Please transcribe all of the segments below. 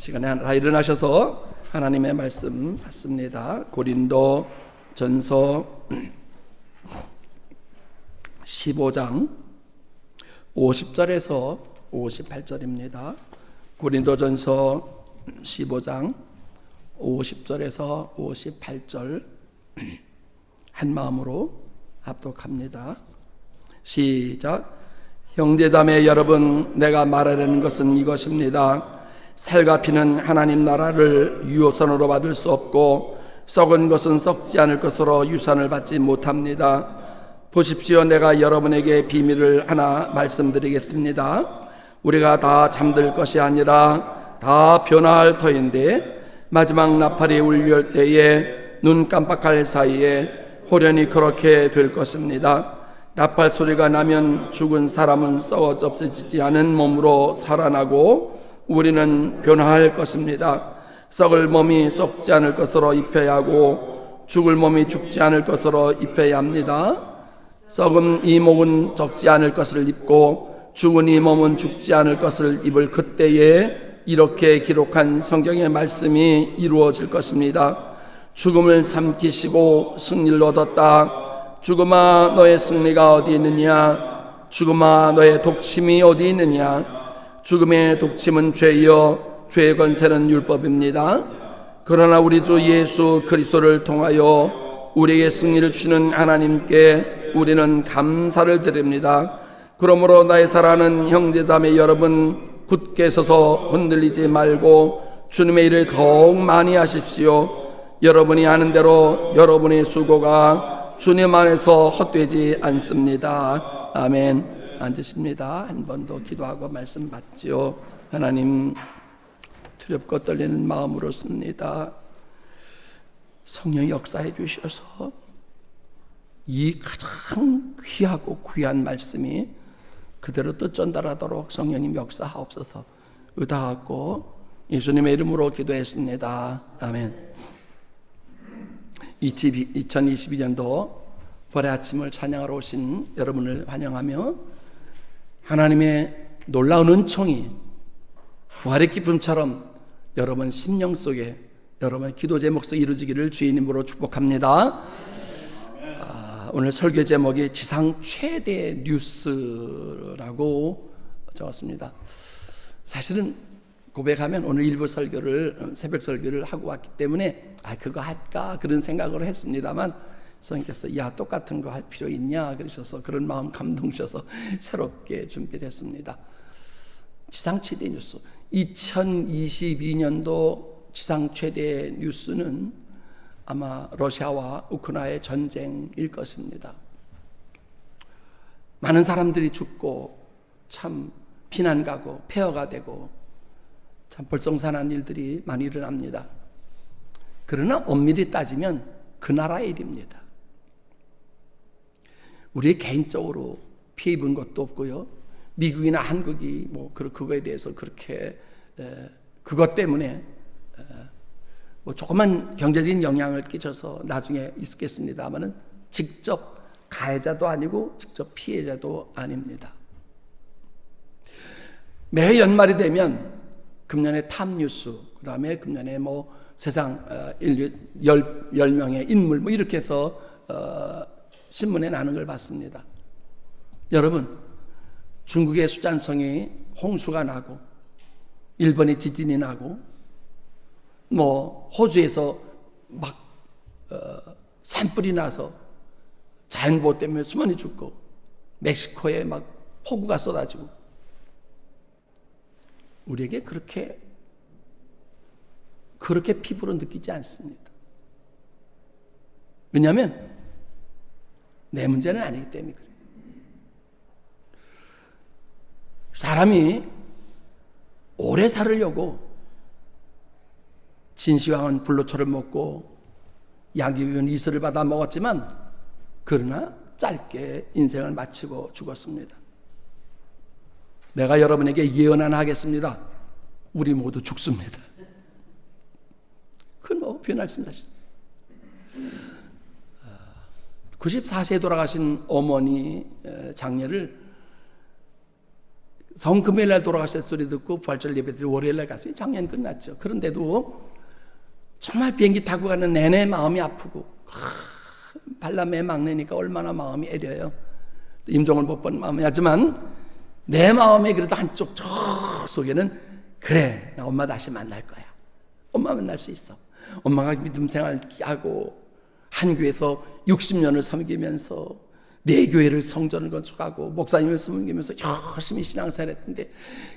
시간에 다 일어나셔서 하나님의 말씀 받습니다. 고린도 전서 15장 50절에서 58절입니다. 고린도 전서 15장 50절에서 58절 한 마음으로 합독합니다. 시작. 형제자매 여러분, 내가 말하려는 것은 이것입니다. 살과 피는 하나님 나라를 유효선으로 받을 수 없고 썩은 것은 썩지 않을 것으로 유산을 받지 못합니다. 보십시오, 내가 여러분에게 비밀을 하나 말씀드리겠습니다. 우리가 다 잠들 것이 아니라 다 변화할 터인데 마지막 나팔이 울릴 때에 눈 깜빡할 사이에 호련히 그렇게 될 것입니다. 나팔 소리가 나면 죽은 사람은 썩어 없어지지 않은 몸으로 살아나고 우리는 변화할 것입니다. 썩을 몸이 썩지 않을 것으로 입혀야 하고 죽을 몸이 죽지 않을 것으로 입혀야 합니다. 썩은 이 몸은 썩지 않을 것을 입고 죽은 이 몸은 죽지 않을 것을 입을 그때에 이렇게 기록한 성경의 말씀이 이루어질 것입니다. 죽음을 삼키시고 승리를 얻었다. 죽음아, 너의 승리가 어디 있느냐? 죽음아, 너의 독침이 어디 있느냐? 죽음의 독침은 죄이요 죄의 권세는 율법입니다. 그러나 우리 주 예수 그리스도를 통하여 우리에게 승리를 주시는 하나님께 우리는 감사를 드립니다. 그러므로 나의 사랑하는 형제자매 여러분, 굳게 서서 흔들리지 말고 주님의 일을 더욱 많이 하십시오. 여러분이 하는 대로 여러분의 수고가 주님 안에서 헛되지 않습니다. 아멘. 앉으십니다. 한 번 더 기도하고 말씀 받지요. 하나님, 두렵고 떨리는 마음으로 씁니다. 성령 역사해 주셔서 이 가장 귀하고 귀한 말씀이 그대로 또 전달하도록 성령님 역사하옵소서. 의도하고 예수님의 이름으로 기도했습니다. 아멘. 2022년도 볼의 아침을 찬양하러 오신 여러분을 환영하며 하나님의 놀라운 은총이 부활의 기쁨처럼 여러분 심령 속에 여러분의 기도 제목 속에 이루어지기를 주의 이름으로 축복합니다. 오늘 설교 제목이 지상 최대 뉴스라고 적었습니다. 사실은 고백하면 오늘 일부 설교를 새벽 설교를 하고 왔기 때문에 그거 할까 그런 생각을 했습니다만 선생님께서 야 똑같은 거 할 필요 있냐 그러셔서 그런 마음 감동 주셔서 새롭게 준비를 했습니다. 지상 최대 뉴스 2022년도 지상 최대 뉴스는 아마 러시아와 우크라이나의 전쟁일 것입니다. 많은 사람들이 죽고 참 피난 가고 폐허가 되고 참 볼썽사나운 일들이 많이 일어납니다. 그러나 엄밀히 따지면 그 나라의 일입니다. 우리 개인적으로 피해 입은 것도 없고요. 미국이나 한국이 그거에 대해서 그렇게 그것 때문에 조그만 경제적인 영향을 끼쳐서 나중에 있겠습니다만은 직접 가해자도 아니고 직접 피해자도 아닙니다. 매해 연말이 되면 금년에 탑뉴스, 그 다음에 금년에 세상 인류 10명의 인물 이렇게 해서 신문에 나는 걸 봤습니다. 여러분, 중국의 수잔성이 홍수가 나고 일본의 지진이 나고 호주에서 산불이 나서 자연보호 때문에 수많이 죽고 멕시코에 폭우가 쏟아지고 우리에게 그렇게 피부로 느끼지 않습니다. 왜냐하면 내 문제는 아니기 때문에 그래요. 사람이 오래 살으려고 진시황은 불로초를 먹고 양귀비는 이슬을 받아 먹었지만 그러나 짧게 인생을 마치고 죽었습니다. 내가 여러분에게 예언 하나 하겠습니다. 우리 모두 죽습니다. 그건 변할 수 있습니다. 94세에 돌아가신 어머니 장례를 성금요일 날 돌아가실 소리 듣고 부활절 예배드리 월요일 날 갔어요. 작년 끝났죠. 그런데도 정말 비행기 타고 가는 내내 마음이 아프고 발람의 막내니까 얼마나 마음이 애려요. 임종을 못 본 마음이 하지만 내 마음에 그래도 한쪽 저 속에는 그래, 나 엄마 다시 만날 거야. 엄마 만날 수 있어. 엄마가 믿음 생활 하고 한 교회에서 60년을 섬기면서 내 교회를 성전을 건축하고 목사님을 섬기면서 열심히 신앙생활 했는데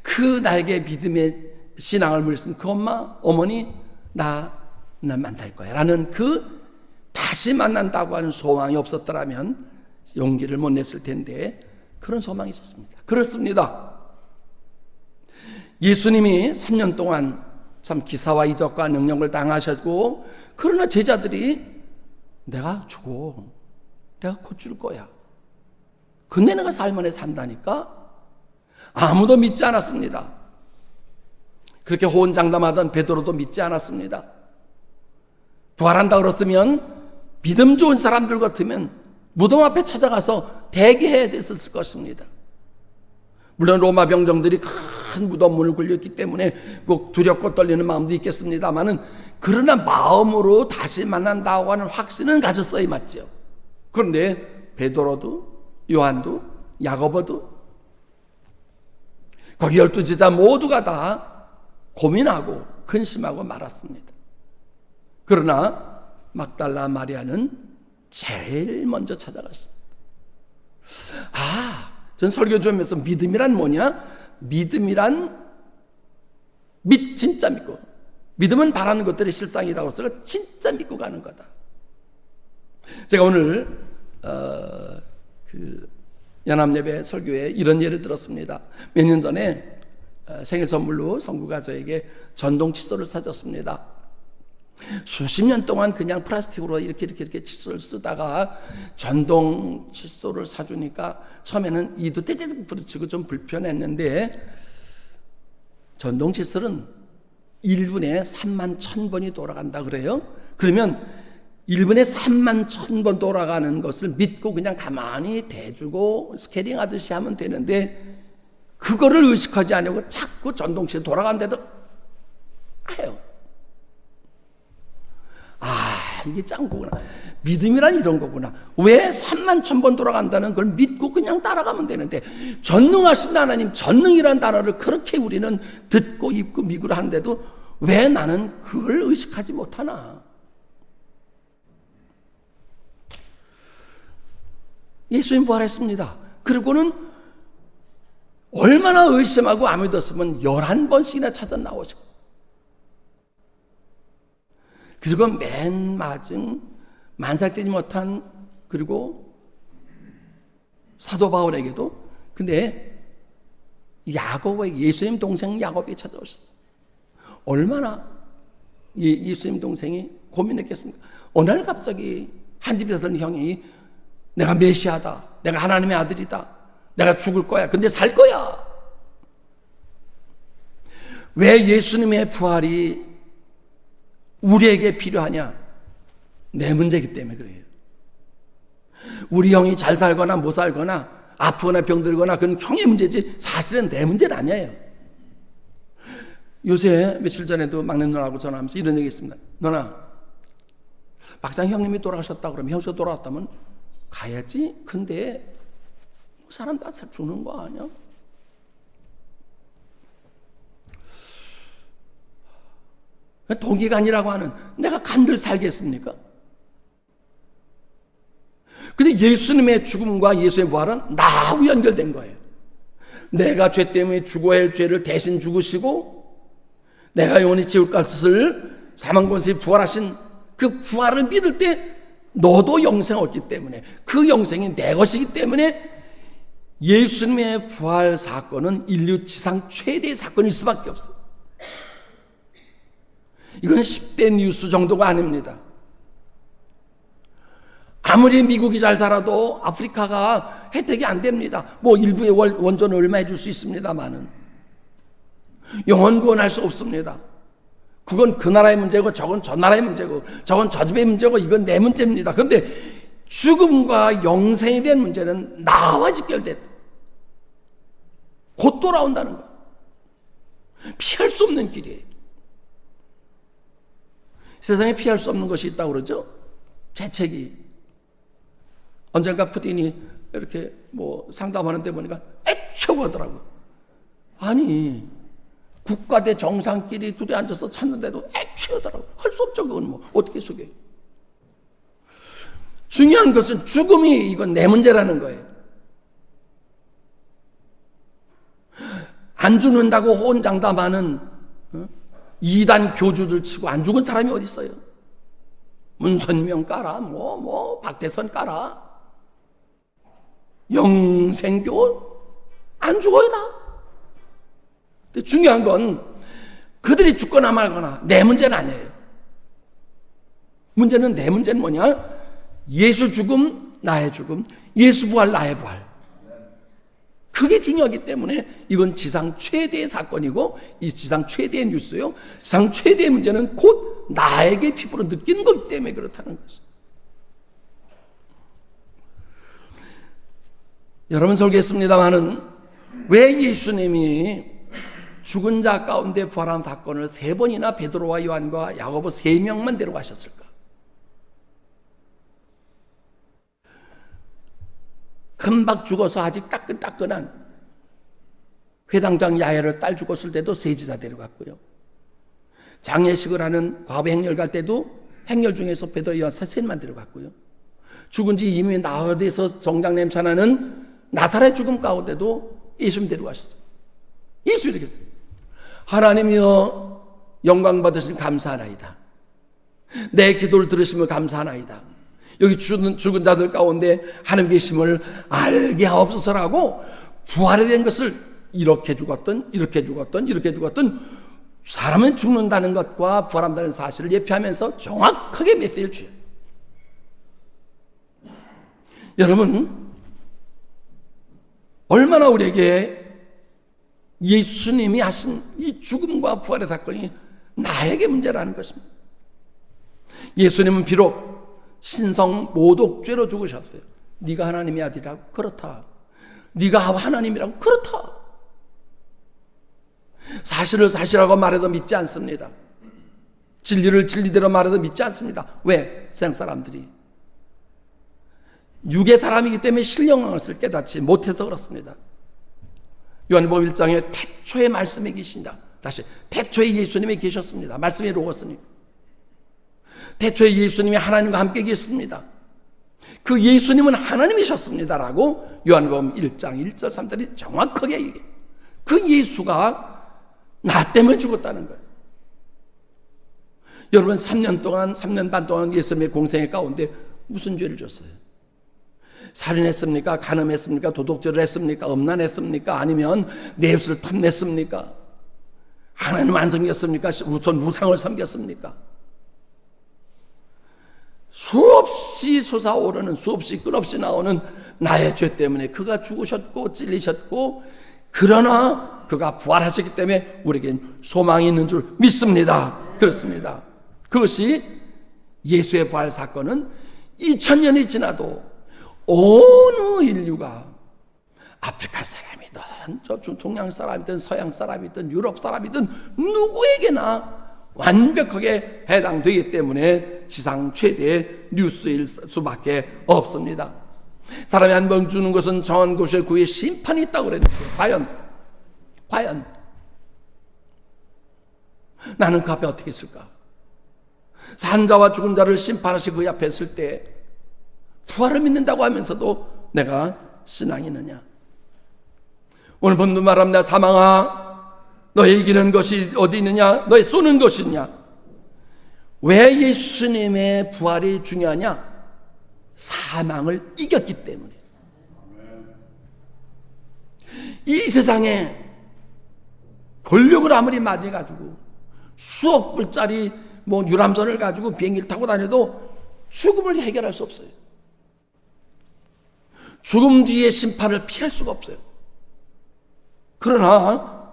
그 나에게 믿음의 신앙을 물렸으면 그 어머니 나 만날 거야 라는 그 다시 만난다고 하는 소망이 없었더라면 용기를 못 냈을 텐데 그런 소망이 있었습니다. 그렇습니다. 예수님이 3년 동안 참 기사와 이적과 능력을 당하셨고 그러나 제자들이 내가 죽어, 내가 곧 줄 거야, 근데 내가 삶 안에 산다니까 아무도 믿지 않았습니다. 그렇게 호언장담하던 베드로도 믿지 않았습니다. 부활한다 그랬으면 믿음 좋은 사람들 같으면 무덤 앞에 찾아가서 대기해야 됐었을 것입니다. 물론 로마 병정들이 큰 무덤 문을 굴렸기 때문에 꼭 두렵고 떨리는 마음도 있겠습니다만은 그러나 마음으로 다시 만난다고 하는 확신은 가졌어야 맞죠. 그런데 베드로도 요한도 야고보도 거기 12제자 모두가 다 고민하고 근심하고 말았습니다. 그러나 막달라 마리아는 제일 먼저 찾아갔습니다. 전 설교 좀 하면서 믿음이란 뭐냐? 믿음이란 진짜 믿고, 믿음은 바라는 것들의 실상이라고 해서 진짜 믿고 가는 거다. 제가 오늘 연합예배 설교에 이런 예를 들었습니다. 몇 년 전에 생일 선물로 성구가 저에게 전동 칫솔을 사줬습니다. 수십 년 동안 그냥 플라스틱으로 이렇게 칫솔을 쓰다가 전동 칫솔을 사주니까 처음에는 이도 떼떼 부딪히고 좀 불편했는데 전동 칫솔은 1분에 31,000번이 돌아간다 그래요. 그러면 1분에 31,000번 돌아가는 것을 믿고 그냥 가만히 대주고 스케링 하듯이 하면 되는데 그거를 의식하지 않고 자꾸 전동 칫솔 돌아간데도 해요. 이게 짱구구나. 믿음이란 이런 거구나. 왜 31,000번 돌아간다는 걸 믿고 그냥 따라가면 되는데 전능하신 하나님, 전능이란 단어를 그렇게 우리는 듣고 입고 믿고 하는데도 왜 나는 그걸 의식하지 못하나? 예수님 부활했습니다. 그리고는 얼마나 의심하고 안 믿었으면 11번씩이나 찾아 나오시고 그리고 맨 마중 만삭되지 못한 그리고 사도 바울에게도 근데 야고보에게 예수님 동생 야고보에게 찾아오셨어요. 얼마나 예수님 동생이 고민했겠습니까? 어느 날 갑자기 한 집에 사는 형이 내가 메시아다, 내가 하나님의 아들이다, 내가 죽을 거야, 근데 살 거야. 왜 예수님의 부활이 우리에게 필요하냐? 내 문제이기 때문에 그래요. 우리 형이 잘 살거나 못 살거나 아프거나 병들거나 그건 형의 문제지 사실은 내 문제는 아니에요. 요새 며칠 전에도 막내 누나하고 전화하면서 이런 얘기 했습니다. 누나, 막상 형님이 돌아가셨다 그러면 형수가 돌아왔다면 가야지. 근데 사람 다 죽는 거 아니야? 동기간이라고 하는 내가 간들 살겠습니까? 근데 예수님의 죽음과 예수의 부활은 나하고 연결된 거예요. 내가 죄 때문에 죽어야 할 죄를 대신 죽으시고 내가 영원히 지옥 갈 것을 사망권세에 부활하신 그 부활을 믿을 때 너도 영생을 얻기 때문에 그 영생이 내 것이기 때문에 예수님의 부활 사건은 인류 지상 최대의 사건일 수밖에 없어요. 이건 10대 뉴스 정도가 아닙니다. 아무리 미국이 잘 살아도 아프리카가 혜택이 안 됩니다. 뭐 일부의 원전을 얼마 해줄 수 있습니다만은 영원 구원할 수 없습니다. 그건 그 나라의 문제고 저건 저 나라의 문제고 저건 저 집의 문제고 이건 내 문제입니다. 그런데 죽음과 영생에 대한 문제는 나와 직결됐다. 곧 돌아온다는 거예요. 피할 수 없는 길이에요. 세상에 피할 수 없는 것이 있다고 그러죠. 재채기. 언젠가 푸틴이 이렇게 상담하는데 보니까 애초고 하더라고요. 아니, 국가대 정상끼리 둘이 앉아서 찾는데도 애초하더라고요. 할 수 없죠. 그건 어떻게 속여요. 중요한 것은 죽음이 이건 내 문제라는 거예요. 안 죽는다고 호언장담하는 이단 교주들 치고 안 죽은 사람이 어디 있어요? 문선명 까라, 박대선 까라, 영생교 안 죽어요 다. 근데 중요한 건 그들이 죽거나 말거나 내 문제는 아니에요. 내 문제는 뭐냐? 예수 죽음, 나의 죽음, 예수 부활, 나의 부활. 그게 중요하기 때문에 이건 지상 최대의 사건이고 이 지상 최대의 뉴스요. 지상 최대의 문제는 곧 나에게 피부로 느끼는 거기 때문에 그렇다는 것이죠. 여러분 설계했습니다마는 왜 예수님이 죽은 자 가운데 부활한 사건을 3번이나 베드로와 요한과 야고보 3명만 데려가셨을까? 금방 죽어서 아직 따끈따끈한 회당장 야야를 딸 죽었을 때도 세지자 데려갔고요. 장례식을 하는 과부 행렬 갈 때도 행렬 중에서 베드로 요한 셋만 데려갔고요. 죽은 지 이미 나흘에서 정장 냄새나는 나사렛 죽음 가운데도 예수님 데려가셨어요. 예수 이렇게 했어요. 하나님이여 영광 받으시니 감사하나이다. 내 기도를 들으시며 감사하나이다. 여기 죽은 자들 가운데 하나님 계심을 알게 하옵소서라고 부활에 대한 것을 이렇게 죽었던 사람은 죽는다는 것과 부활한다는 사실을 예표하면서 정확하게 메시지를 주어요. 여러분 얼마나 우리에게 예수님이 하신 이 죽음과 부활의 사건이 나에게 문제라는 것입니다. 예수님은 비록 신성 모독죄로 죽으셨어요. 네가 하나님의 아들이라고? 그렇다. 네가 하나님이라고? 그렇다. 사실을 사실하고 말해도 믿지 않습니다. 진리를 진리대로 말해도 믿지 않습니다. 왜? 세상 사람들이 육의 사람이기 때문에 신령한 것을 깨닫지 못해서 그렇습니다. 요한복음 1장에 태초에 말씀이 계신다. 다시 태초에 예수님이 계셨습니다. 말씀이 로고스니까. 태초에 예수님이 하나님과 함께 계셨습니다. 그 예수님은 하나님이셨습니다라고 요한복음 1장 1절 3절이 정확하게 얘기해요. 그 예수가 나 때문에 죽었다는 거예요. 여러분 3년 반 동안 예수님의 공생애 가운데 무슨 죄를 졌어요? 살인했습니까? 간음했습니까? 도둑질을 했습니까? 음란했습니까? 아니면 내 입술을 탐냈습니까? 하나님 안 섬겼습니까? 우선 우상을 섬겼습니까? 수없이 솟아오르는, 수없이 끝없이 나오는 나의 죄 때문에 그가 죽으셨고 찔리셨고, 그러나 그가 부활하셨기 때문에 우리에겐 소망이 있는 줄 믿습니다. 그렇습니다. 그것이 예수의 부활 사건은 2000년이 지나도 어느 인류가 아프리카 사람이든 저 동양 사람이든 서양 사람이든 유럽 사람이든 누구에게나 완벽하게 해당되기 때문에 지상 최대의 뉴스일 수밖에 없습니다. 사람이 한 번 주는 것은 정한 곳에 그의 심판이 있다고 그랬는데 과연 나는 그 앞에 어떻게 있을까? 산자와 죽은 자를 심판하시고 그 앞에 있을 때 부활을 믿는다고 하면서도 내가 신앙이 있느냐? 오늘 본문 말합니다. 사망아 너의 이기는 것이 어디 있느냐? 너의 쏘는 것이 있냐? 왜 예수님의 부활이 중요하냐? 사망을 이겼기 때문에. 이 세상에 권력을 아무리 많이 가지고 수억 불짜리 유람선을 가지고 비행기를 타고 다녀도 죽음을 해결할 수 없어요. 죽음 뒤의 심판을 피할 수가 없어요. 그러나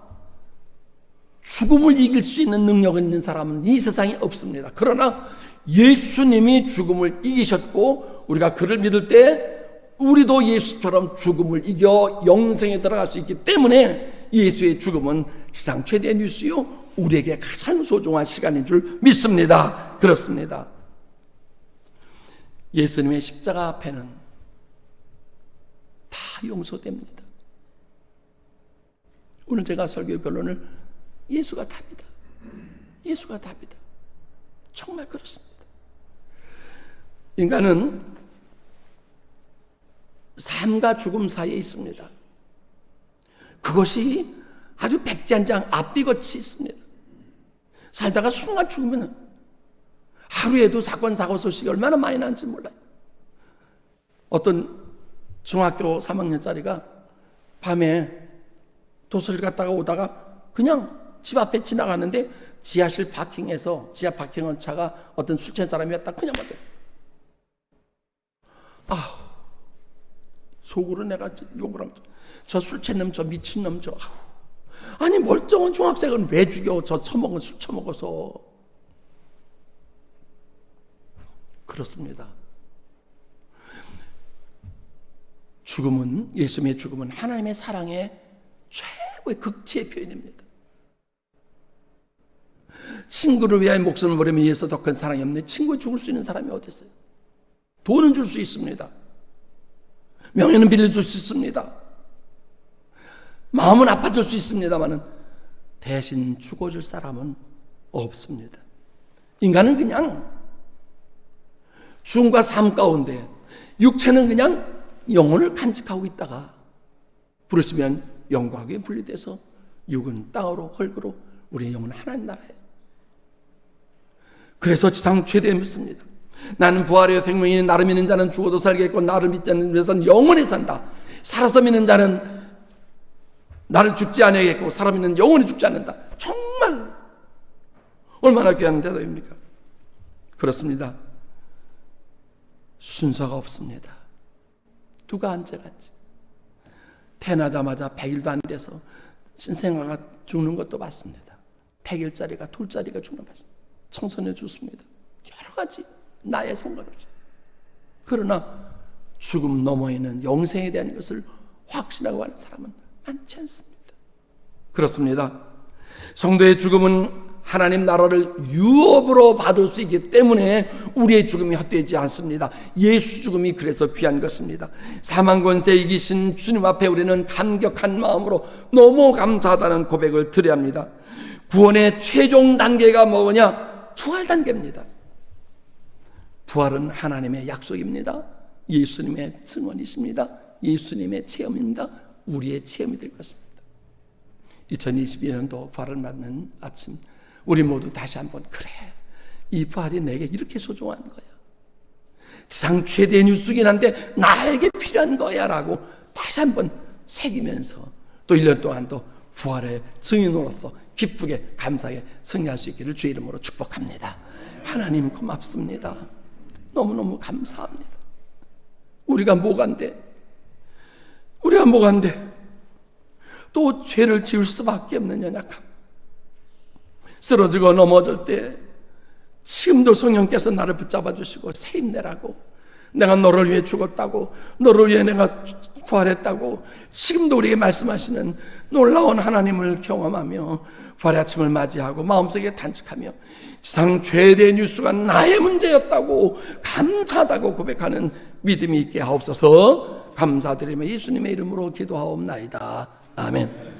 죽음을 이길 수 있는 능력이 있는 사람은 이 세상에 없습니다. 그러나 예수님이 죽음을 이기셨고 우리가 그를 믿을 때 우리도 예수처럼 죽음을 이겨 영생에 들어갈 수 있기 때문에 예수의 죽음은 지상 최대 뉴스요, 우리에게 가장 소중한 시간인 줄 믿습니다. 그렇습니다. 예수님의 십자가 앞에는 다 용서됩니다. 오늘 제가 설교 결론을 예수가 답이다. 예수가 답이다. 정말 그렇습니다. 인간은 삶과 죽음 사이에 있습니다. 그것이 아주 백지한장 앞뒤같이 있습니다. 살다가 순간 죽으면 하루에도 사건 사고 소식이 얼마나 많이 나는지 몰라요. 어떤 중학교 3학년짜리가 밤에 도서를 갔다가 오다가 그냥 집 앞에 지나가는데 지하실 파킹에서 지하 파킹한 차가 어떤 술 취한 사람이 왔다 그냥 맞아요. 속으로 내가 욕을 합니다. 저 술 취한 놈, 저 미친 놈, 저 아니 멀쩡한 중학생은 왜 죽여? 저 처먹은 술 처먹어서. 그렇습니다. 죽음은, 예수님의 죽음은 하나님의 사랑의 최고의 극치의 표현입니다. 친구를 위하여 목숨을 버리면 이에서 더 큰 사랑이 없네. 친구 죽을 수 있는 사람이 어디 있어요? 돈은 줄 수 있습니다. 명예는 빌려줄 수 있습니다. 마음은 아파질 수 있습니다만 대신 죽어줄 사람은 없습니다. 인간은 그냥 죽음과 삶 가운데 육체는 그냥 영혼을 간직하고 있다가 부르시면 영광에 분리돼서 육은 땅으로 헐그로 우리의 영혼은 하나님 나라예요. 그래서 지상 최대의 믿습니다. 나는 부활의 생명이니 나를 믿는 자는 죽어도 살겠고 나를 믿지 않는 자는 영원히 산다. 살아서 믿는 자는 나를 죽지 아니하겠고 살아 믿는 영원히 죽지 않는다. 정말 얼마나 귀한 대답입니까? 그렇습니다. 순서가 없습니다. 누가 앉아간지. 태어나자마자 100일도 안 돼서 신생아가 죽는 것도 봤습니다. 100일짜리가 돌짜리가 죽는 것 봤습니다. 청소년 죽습니다. 여러 가지 나의 상관없이. 그러나 죽음 너머에는 영생에 대한 것을 확신하고 하는 사람은 많지 않습니다. 그렇습니다. 성도의 죽음은 하나님 나라를 유업으로 받을 수 있기 때문에 우리의 죽음이 헛되지 않습니다. 예수 죽음이 그래서 귀한 것입니다. 사망 권세 이기신 주님 앞에 우리는 감격한 마음으로 너무 감사하다는 고백을 드려야 합니다. 구원의 최종 단계가 뭐냐? 부활 단계입니다. 부활은 하나님의 약속입니다. 예수님의 증언이십니다. 예수님의 체험입니다. 우리의 체험이 될 것입니다. 2022년도 부활을 맞는 아침, 우리 모두 다시 한번 그래, 이 부활이 내게 이렇게 소중한 거야. 지상 최대의 뉴스긴 한데 나에게 필요한 거야 라고 다시 한번 새기면서 또 1년 동안도 부활의 증인으로서 기쁘게 감사하게 승리할 수 있기를 주의 이름으로 축복합니다. 하나님 고맙습니다. 너무너무 감사합니다. 우리가 뭐간데 또 죄를 지을 수밖에 없는 연약함, 쓰러지고 넘어질 때 지금도 성령께서 나를 붙잡아 주시고 새 힘내라고, 내가 너를 위해 죽었다고, 너를 위해 내가 부활했다고 지금도 우리에게 말씀하시는 놀라운 하나님을 경험하며 부활의 아침을 맞이하고 마음속에 단직하며 지상 최대의 뉴스가 나의 문제였다고 감사하다고 고백하는 믿음이 있게 하옵소서. 감사드리며 예수님의 이름으로 기도하옵나이다. 아멘.